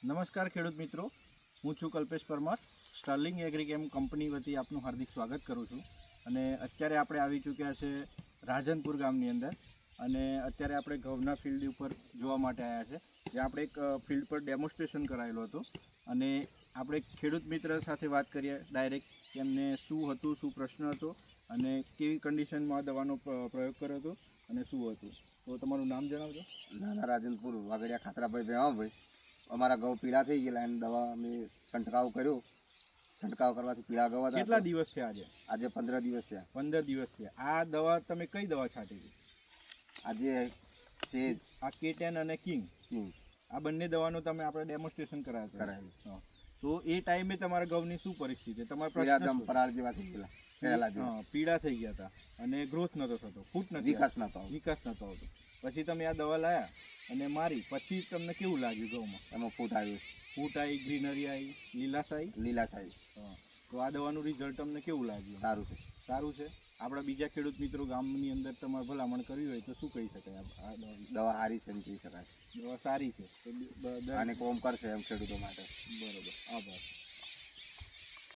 નમસ્કાર ખેડૂત મિત્રો, હું છું કલ્પેશ પરમાર. સ્ટર્લિંગ એગ્રીકેમ કંપની વતી આપનું હાર્દિક સ્વાગત કરું છું. અને અત્યારે આપણે આવી ચૂક્યા છે રાજનપુર ગામની અંદર, અને અત્યારે આપણે ઘઉંના ફિલ્ડ ઉપર જોવા માટે આવ્યા છે, જ્યાં આપણે એક ફિલ્ડ પર ડેમોન્સ્ટ્રેશન કરાયેલું હતું. અને આપણે ખેડૂત મિત્ર સાથે વાત કરીએ ડાયરેક્ટ, એમને શું હતું, શું પ્રશ્ન હતો અને કેવી કન્ડિશનમાં દવાનો પ્રયોગ કર્યો હતો અને શું હતું. તો તમારું નામ જણાવજો. નાના રાજનપુર વાગડિયા ખાતરાભાઈ ભેમાભાઈ. અમારા ઘઉં પીળા થઈ ગયેલા અને દવા અમે છંટકાવ કર્યો. છંટકાવ કરવાથી પીળા ઘઉં હતા. કેટલા દિવસ થયા આજે? આજે 15 દિવસ થયા. 15 દિવસ થયા. આ દવા તમે કઈ દવા છાંટી હતી? આજે સેજ આ K10 અને કિંગ, આ બંને દવાનું તમે આપણે ડેમોન્સ્ટ્રેશન કરાવ્યું. તો એ ટાઈમે તમારા ઘઉંની શું પરિસ્થિતિ? પીળા દમ પરાળ જેવા થઈ ગયેલા પહેલા જેવા. પીળા થઈ ગયા હતા અને ગ્રોથ નતો થતો, ફૂટ નથી, વિકાસ નતો આવતો. પછી તમે આ દવા લાયા અને મારી, પછી તમને કેવું લાગ્યું ઘઉંમાં? એમાં ફૂટ આવ્યું, ફૂટ આવી, ગ્રીનરી આવી, લીલાશ આવી. તો આ દવાનું રિઝલ્ટ તમને કેવું લાગ્યું? સારું છે. સારું છે. આપણા બીજા ખેડૂત મિત્રો ગામની અંદર તમારે ભલામણ કરવી હોય તો શું કહી શકાય? આ દવા સારી છે એમ કહી શકાય. દવા સારી છે, અને કોમ કરશે એમ ખેડૂતો માટે. બરોબર, આભાર.